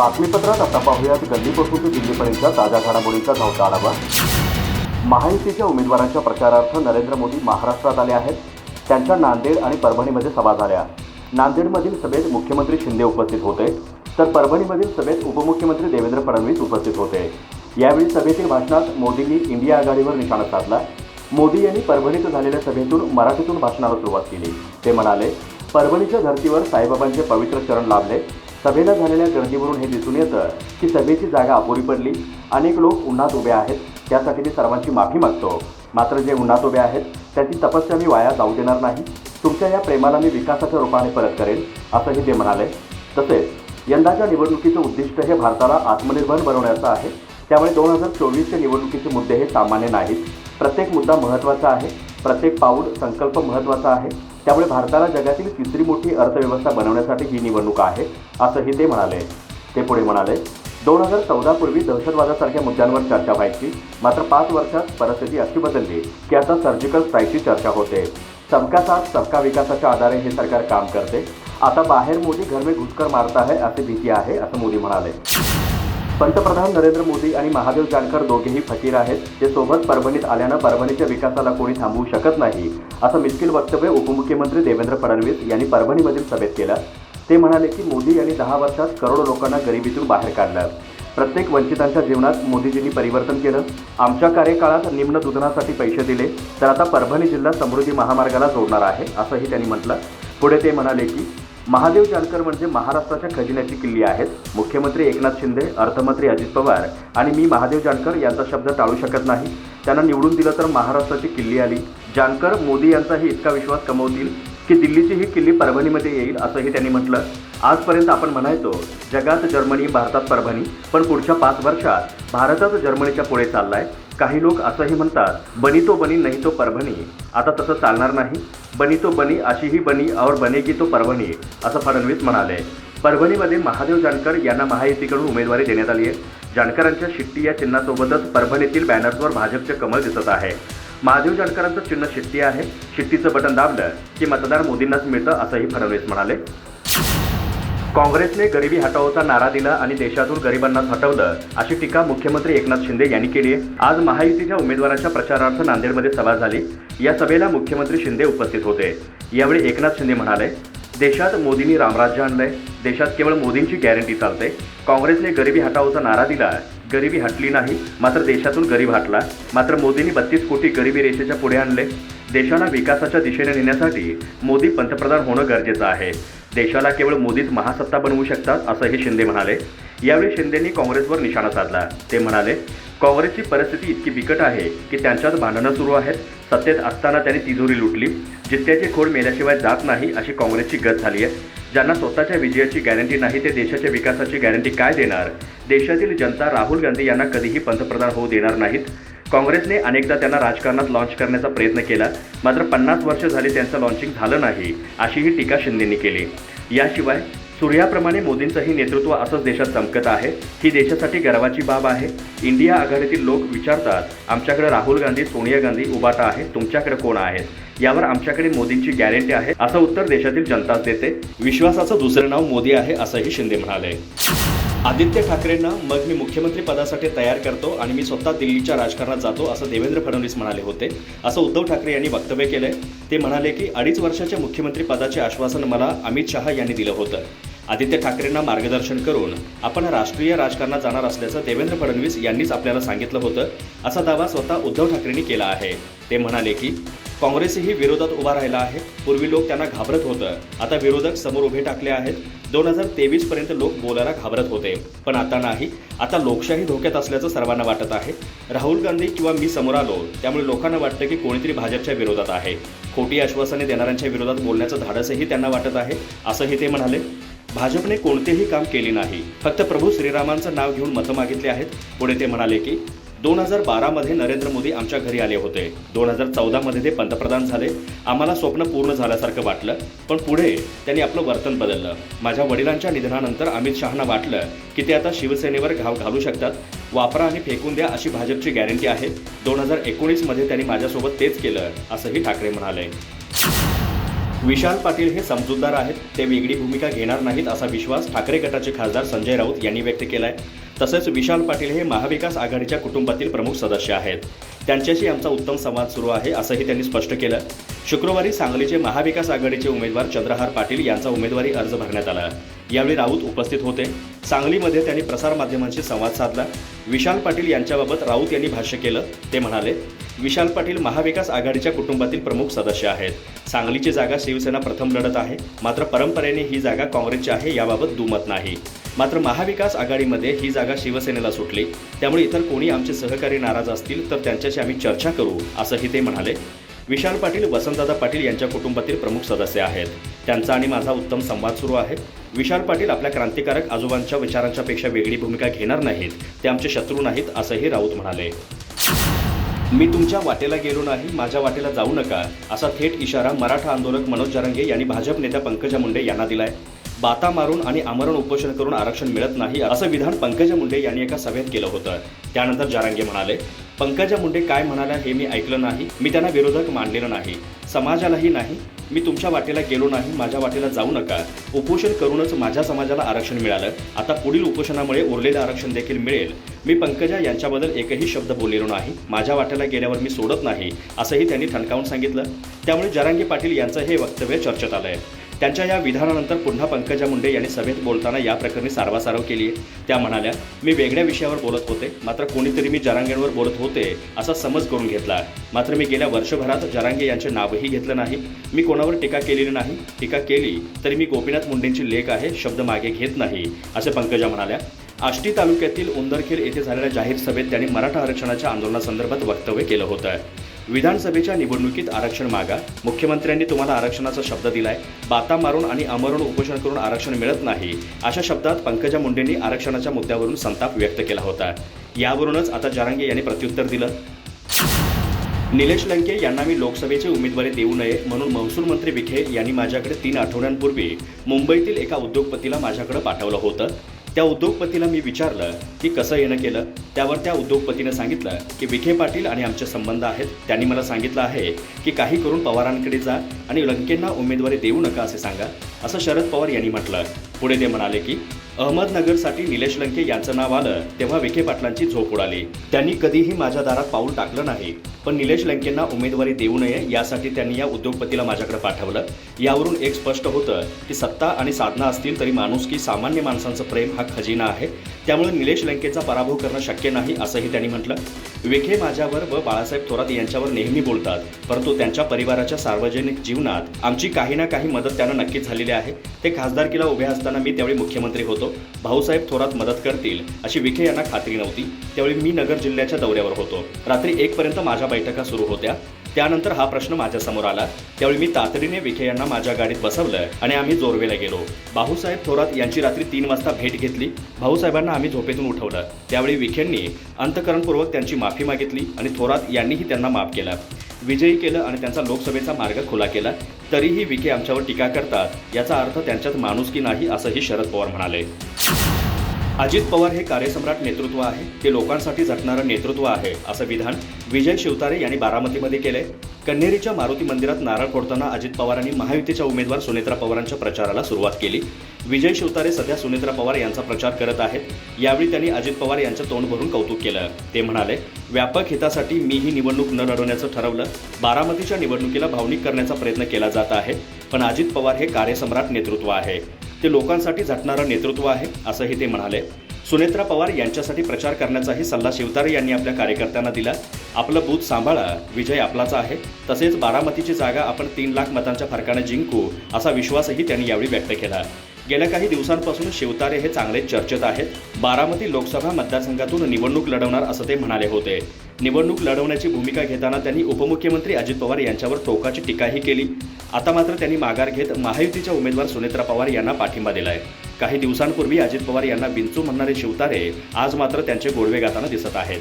बातमीपत्रात आता पाहूयात गल्लीपासून ते दिल्लीपर्यंतच्या ताज्या घडामोडींचा धावता आढावा। महायुतीच्या उमेदवारांच्या प्रचारार्थ नरेंद्र मोदी महाराष्ट्रात आले आहेत। त्यांच्या नांदेड आणि परभणीमध्ये सभा झाल्या। नांदेडमधील सभेत मुख्यमंत्री शिंदे उपस्थित होते, तर परभणीमधील सभेत उपमुख्यमंत्री देवेंद्र फडणवीस उपस्थित होते। यावेळी सभेतील भाषणात मोदींनी इंडिया आघाडीवर निशाणा साधला। मोदी यांनी परभणीत झालेल्या सभेतून मराठीतून भाषणाला सुरुवात केली। ते म्हणाले, परभणीच्या धर्तीवर साईबाबांचे पवित्र चरण लाभले। सभेला झालेल्या गर्दीवरून हे दिसून येतं की सभेची जागा अपुरी पडली। अनेक लोक उन्हात उभे आहेत, त्यासाठी मी सर्वांची माफी मागतो। मात्र जे उन्हात उभे आहेत त्याची तपस्या मी वाया जाऊ देणार नाही। तुमच्या या प्रेमाला मी विकासाच्या रूपाने परत करेन, असंही ते म्हणाले। तसेच यंदाच्या निवडणुकीचं उद्दिष्ट हे भारताला आत्मनिर्भर बनवण्याचं आहे। त्यामुळे 2024च्या निवडणुकीचे मुद्दे हे सामान्य नाहीत। प्रत्येक मुद्दा महत्त्वाचा आहे, प्रत्येक पाऊल संकल्प महत्त्वाचा आहे। त्यामुळे भारताला जगातील तिसरी मोठी अर्थव्यवस्था बनवण्यासाठी ही निवडणूक आहे, असंही ते म्हणाले। ते पुढे म्हणाले, 2014 पूर्वी दहशतवादासारख्या मुद्द्यांवर चर्चा व्हायची, मात्र 5 वर्षात परिस्थिती अशी बदलली की आता सर्जिकल स्ट्राईकची चर्चा होते। सबका साथ सबका विकासाच्या आधारे हे सरकार काम करते। आता बाहेर मोदी घर में घुसकर मारता है अशी भीती आहे, असं मोदी म्हणाले। पंतप्रधान नरेंद्र मोदी आणि महादेव जानकर दोघेही फकीर आहेत। ते सोबत परभणीत आल्यानं परभणीच्या विकासाला कोणी थांबवू शकत नाही, असं मिश्किल वक्तव्य उपमुख्यमंत्री देवेंद्र फडणवीस यांनी परभणीमधील सभेत केलं। ते म्हणाले की मोदी यांनी 10 वर्षात करोडो लोकांना गरिबीतून बाहेर काढलं। प्रत्येक वंचितांच्या जीवनात मोदीजींनी परिवर्तन केलं। आमच्या कार्यकाळात निम्न दुधनासाठी पैसे दिले, तर आता परभणी जिल्हा समृद्धी महामार्गाला जोडणार आहे, असंही त्यांनी म्हटलं। पुढे ते म्हणाले की महादेव जानकर म्हणजे महाराष्ट्राच्या खजिन्याची किल्ली आहेत। मुख्यमंत्री एकनाथ शिंदे, अर्थमंत्री अजित पवार आणि मी महादेव जानकर यांचा शब्द टाळू शकत नाही। त्यांना निवडून दिलं तर महाराष्ट्राची किल्ली आली। जानकर मोदी यांचाही इतका विश्वास कमवतील की दिल्लीची ही किल्ली परभणीमध्ये येईल, असंही त्यांनी म्हटलं। आजपर्यंत आपण म्हणायचो जगात जर्मनी, भारतात परभणी, पण पुढच्या 5 वर्षात भारतच जर्मनीच्या पुढे चाललाय। काही लोक असंही म्हणतात, बनी तो बनी नहीं तो परभणी। आता तसं चालणार नाही। बनी तो बनी अशी ही बनी और बनेगी तो परभणी, असं फडणवीस म्हणाले। परभणीमध्ये महादेव जानकर यांना महायुतीकडून उमेदवारी देण्यात आली आहे। जानकरांच्या शिट्टी या चिन्हासोबतच परभणीतील बॅनर्सवर भाजपचे कमळ दिसत आहे। महादेव जानकरांचं चिन्ह शिट्टी आहे। शिट्टीचं बटन दाबलं की मतदार मोदींनाच मिळतं, असंही फडणवीस म्हणाले। काँग्रेसने गरिबी हटाओचा नारा दिला आणि देशातून गरिबांना हटवलं, अशी टीका मुख्यमंत्री एकनाथ शिंदे यांनी केली आहे। आज महायुतीच्या उमेदवाराच्या प्रचारार्थ नांदेडमध्ये सभा झाली। या सभेला मुख्यमंत्री शिंदे उपस्थित होते। यावेळी एकनाथ शिंदे म्हणाले, देशात मोदींनी रामराज्य आणलंय। देशात केवळ मोदींची गॅरंटी चालते। काँग्रेसने गरिबी हटाओचा नारा दिला, गरिबी हटली नाही, मात्र देशातून गरीब हटला। मात्र मोदींनी 32 कोटी गरिबी रेषेच्या पुढे आणले। देशाला विकासाच्या दिशेने नेण्यासाठी मोदी पंतप्रधान होणं गरजेचं आहे। देशाला केवळ मोदीच महासत्ता बनवू शकतात, असंही शिंदे म्हणाले। यावेळी शिंदेंनी काँग्रेसवर निशाणा साधला। ते म्हणाले, काँग्रेसची परिस्थिती इतकी बिकट आहे की त्यांच्यात भांडणं सुरू आहेत। सत्तेत असताना त्यांनी तिजोरी लुटली। जित्याची खोड मेल्याशिवाय जात नाही, अशी काँग्रेसची गत झाली आहे। ज्यांना स्वतःच्या विजयाची गॅरंटी नाही, ते देशाच्या विकासाची गॅरंटी काय देणार? देशातील जनता राहुल गांधी यांना कधीही पंतप्रधान होऊ देणार नाहीत। काँग्रेसने अनेकदा त्यांना राजकारणात लॉन्च करण्याचा प्रयत्न केला, मात्र 50 वर्ष झाली त्यांचं लॉन्चिंग झालं नाही, अशीही टीका शिंदेंनी केली। याशिवाय सूर्याप्रमाणे मोदींचंही नेतृत्व असंच देशात चमकत आहे, ही देशासाठी गर्वाची बाब आहे। इंडिया आघाडीतील लोक विचारतात, आमच्याकडे राहुल गांधी, सोनिया गांधी, उबाटा आहे, तुमच्याकडे कोण आहेत? यावर आमच्याकडे मोदींची गॅरंटी आहे, असं उत्तर देशातील जनताच देते। विश्वासाचं दुसरं नाव मोदी आहे, असंही शिंदे म्हणाले। आदित्य ठाकरेंना मग मी मुख्यमंत्री पदासाठी तयार करतो आणि मी स्वतः दिल्लीच्या राजकारणात जातो, असं देवेंद्र फडणवीस म्हणाले होते। असं उद्धव ठाकरे यांनी वक्तव्य केलंय। ते म्हणाले की 2.5 वर्षाच्या मुख्यमंत्री पदाचे आश्वासन मला अमित शहा यांनी दिलं होतं। आदित्य ठाकरेंना मार्गदर्शन करून आपण राष्ट्रीय राजकारणात जाणार असल्याचं देवेंद्र फडणवीस यांनीच आपल्याला सांगितलं होतं, असा दावा स्वतः उद्धव ठाकरेंनी केला आहे। ते म्हणाले की काँग्रेसही विरोधात उभा राहिला आहे। पूर्वी लोक त्यांना घाबरत होतं, आता विरोधक समोर उभे टाकले आहेत। 2023 पर्यंत लोक बोलायला घाबरत होते, पण आता नाही। आता लोकशाही धोक्यात असल्याचं सर्वांना वाटत आहे। राहुल गांधी किंवा मी समोर आलो, त्यामुळे लोकांना वाटतं की कोणीतरी भाजपच्या विरोधात आहे। खोटी आश्वासने देणाऱ्यांच्या विरोधात बोलण्याचं धाडसही त्यांना वाटत आहे, असंही ते म्हणाले। भाजपने कोणतेही काम केले नाही, फक्त प्रभू श्रीरामांचं नाव घेऊन मतं मागितले आहेत। पुढे ते म्हणाले की 2012 नरेंद्र मोदी आमच्या घरी आले होते। 2014 ते पंतप्रधान झाले। आम्हाला स्वप्न पूर्ण झाल्यासारखं वाटलं, पण पुढे त्यांनी आपलं वर्तन बदललं। माझ्या वडिलांच्या निधनानंतर अमित शहांना वाटलं की ते आता शिवसेनेवर घाव घालू शकतात। वापरा आणि फेकून द्या अशी भाजपची गॅरंटी आहे। 2019 त्यांनी माझ्यासोबत तेच केलं, असंही ठाकरे म्हणाले। विशाल पाटील हे समजूतदार आहेत, ते वेगळी भूमिका घेणार नाहीत असा विश्वास ठाकरे गटाचे खासदार संजय राऊत यांनी व्यक्त केलाय। तसेच विशाल पाटील हे महाविकास आघाडीच्या कुटुंबातील प्रमुख सदस्य आहेत, त्यांच्याशी आमचा उत्तम संवाद सुरू आहे असंही त्यांनी स्पष्ट केलं। शुक्रवारी सांगलीचे महाविकास आघाडीचे उमेदवार चंद्रहार पाटील यांचा उमेदवारी अर्ज भरण्यात आला। यावेळी राऊत उपस्थित होते। सांगलीमध्ये त्यांनी प्रसारमाध्यमांशी संवाद साधला। विशाल पाटील यांच्याबाबत राऊत यांनी भाष्य केलं। ते म्हणाले, विशाल पाटील महाविकास आघाडीच्या कुटुंबातील प्रमुख सदस्य आहेत। सांगलीची जागा शिवसेना प्रथम लढत आहे, मात्र परंपरेने ही जागा काँग्रेसची आहे याबाबत दुमत नाही। मात्र महाविकास आघाडीमध्ये ही जागा शिवसेनेला सुटली, त्यामुळे इतर कोणी आमचे सहकारी नाराज असतील तर त्यांच्याशी आम्ही चर्चा करू असंही ते म्हणाले। विशाल पाटील वसंतदादा पाटील यांच्या कुटुंबातील प्रमुख सदस्य आहेत। त्यांचा आणि माझा उत्तम संवाद सुरू आहे। विशाल पाटील आपल्या क्रांतिकारक आजोबांच्या विचारांच्या पेक्षा वेगळी भूमिका घेणार नाहीत, ते आमचे शत्रू नाहीत असंही राऊत म्हणाले। मी तुमच्या वाटेला गेलो नाही, माझ्या वाटेला जाऊ नका असा थेट इशारा मराठा आंदोलक मनोज जरांगे यांनी भाजप नेत्या पंकजा मुंडे यांना दिलाय। बाता मारून आणि आमरण उपोषण करून आरक्षण मिळत नाही असं विधान पंकजा मुंडे यांनी एका सभेत केलं होतं। त्यानंतर जरांगे म्हणाले, पंकजा मुंडे काय म्हणाल्या हे मी ऐकलं नाही, मी त्यांना विरोधक मानलेलं नाही, समाजालाही नाही। मी तुमच्या वाटेला गेलो नाही, माझ्या वाटेला जाऊ नका, उपोषण करूनच माझ्या समाजाला आरक्षण मिळालं, आता पुढील उपोषणामुळे उरलेलं आरक्षण देखील मिळेल। मी पंकजा यांच्याबद्दल एकही शब्द बोललेलो नाही, माझ्या वाटेला गेल्यावर मी सोडत नाही असंही त्यांनी ठणकावून सांगितलं। त्यामुळे जरांगे पाटील यांचं हे वक्तव्य चर्चेत आलंय। त्यांच्या या विधानानंतर पुन्हा पंकजा मुंडे यांनी सभेत बोलताना या प्रकरणी सारवासारव केली आहे। त्या म्हणाल्या, मी वेगळ्या विषयावर बोलत होते, मात्र कोणीतरी मी जरांगेंवर बोलत होते असा समज करून घेतला। मात्र मी गेल्या वर्षभरात जरांगे यांचे नावही घेतलं नाही, मी कोणावर टीका केलेली नाही, टीका केली तरी मी गोपीनाथ मुंडेंची लेक आहे, शब्द मागे घेत नाही असे पंकजा म्हणाल्या। आष्टी तालुक्यातील उंदरखेल येथे झालेल्या जाहीर सभेत त्यांनी मराठा आरक्षणाच्या आंदोलनासंदर्भात वक्तव्य केलं होतं। विधानसभेच्या निवडणुकीत आरक्षण मागा, मुख्यमंत्र्यांनी तुम्हाला आरक्षणाचा शब्द दिलाय, बाता मारून आणि आमरण उपोषण करून आरक्षण मिळत नाही अशा शब्दात पंकजा मुंडेंनी आरक्षणाच्या मुद्द्यावरून संताप व्यक्त केला होता। यावरूनच आता जरांगे यांनी प्रत्युत्तर दिलं। निलेश लंके यांना मी लोकसभेची उमेदवारी देऊ नये म्हणून महसूल मंत्री विखे यांनी माझ्याकडे 3 आठवड्यांपूर्वी मुंबईतील एका उद्योगपतीला माझ्याकडे पाठवलं होतं। त्या उद्योगपतीला मी विचारलं की कसं येणं केलं, त्यावर त्या उद्योगपतीनं सांगितलं की विखे पाटील आणि आमचे संबंध आहेत। त्यांनी मला सांगितलं आहे की काही करून पवारांकडे जा आणि लंकेंना उमेदवारी देऊ नका असे सांगा, असं शरद पवार यांनी म्हटलं। पुढे ते म्हणाले की अहमदनगरसाठी निलेश लंके यांचं नाव आलं तेव्हा विखे पाटलांची झोप उडाली। त्यांनी कधीही माझ्या दारात पाऊल टाकलं नाही, पण निलेश लंकेंना उमेदवारी देऊ नये यासाठी त्यांनी या उद्योगपतीला माझ्याकडे पाठवलं। यावरून एक स्पष्ट होतं की सत्ता आणि साधना असतील तरी माणुसकी, सामान्य माणसांचं प्रेम हा खजिना आहे, त्यामुळे निलेश लंकेचा पराभव करणं शक्य नाही असंही त्यांनी म्हटलं। विखे माझ्यावर व बाळासाहेब थोरात यांच्यावर नेहमी बोलतात, परंतु त्यांच्या परिवाराच्या सार्वजनिक जीवनात आमची काही ना काही मदत त्यांना नक्कीच झालेली आहे। ते खासदारकीला उभे असताना मी त्यावेळी मुख्यमंत्री होतो, भाऊसाहेब थोरात मदत करतील अशी विखे यांना खात्री नव्हती। त्यावेळी मी नगर जिल्ह्याच्या दौऱ्यावर होतो, रात्री 1 पर्यंत माझ्या बैठका सुरू होत्या। त्यानंतर हा प्रश्न माझ्यासमोर आला, त्यावेळी मी तातडीने विखे यांना माझ्या गाडीत बसवलं आणि आम्ही जोरवेला गेलो। भाऊसाहेब थोरात यांची रात्री 3 वाजता भेट घेतली। भाऊसाहेबांना आम्ही झोपेतून उठवलं, त्यावेळी विखेंनी अंतःकरणपूर्वक त्यांची माफी मागितली आणि थोरात यांनीही त्यांना माफ केलं, विजयी केलं आणि त्यांचा लोकसभेचा मार्ग खुला केला। तरीही विखे आमच्यावर टीका करतात, याचा अर्थ त्यांच्यात माणुसकी नाही असंही शरद पवार म्हणाले। अजित पवार हे कार्यसम्राट नेतृत्व आहे, ते लोकांसाठी झटणारं नेतृत्व आहे असं विधान विजय शिवतारे यांनी बारामतीमध्ये केले। कन्हेरीच्या मारुती मंदिरात नारळ फोडताना अजित पवारांनी महायुतीच्या उमेदवार सुनेत्रा पवारांच्या प्रचाराला सुरुवात केली। विजय शिवतारे सध्या सुनेत्रा पवार यांचा प्रचार करत आहेत। यावेळी त्यांनी अजित पवार यांचं तोंड भरून कौतुक केलं। ते म्हणाले, व्यापक हितासाठी मी ही निवडणूक न लढवण्याचं ठरवलं। बारामतीच्या निवडणुकीला भावनिक करण्याचा प्रयत्न केला जात आहे, पण अजित पवार हे कार्यसम्राट नेतृत्व आहे, ते लोकांसाठी झटणारं नेतृत्व आहे असंही ते म्हणाले। सुनेत्रा पवार यांच्यासाठी प्रचार करण्याचाही सल्ला शिवतारे यांनी आपल्या कार्यकर्त्यांना दिला। आपलं बूथ सांभाळा, विजय आपलाच आहे, तसेच बारामतीची जागा आपण 3 लाख मतांच्या फरकाने जिंकू असा विश्वासही त्यांनी यावेळी व्यक्त केला। गेल्या काही दिवसांपासून शिवतारे हे चांगलेच चर्चेत आहेत। बारामती लोकसभा मतदारसंघातून निवडणूक लढवणार असं ते म्हणाले होते। निवडणूक लढवण्याची भूमिका घेताना त्यांनी उपमुख्यमंत्री अजित पवार यांच्यावर टोकाची टीकाही केली। आता मात्र त्यांनी माघार घेत महायुतीच्या उमेदवार सुनेत्रा पवार यांना पाठिंबा दिलाय। काही दिवसांपूर्वी अजित पवार यांना बिंचू म्हणणारे शिवतारे आज मात्र त्यांचे गोडवे गाताना दिसत आहेत।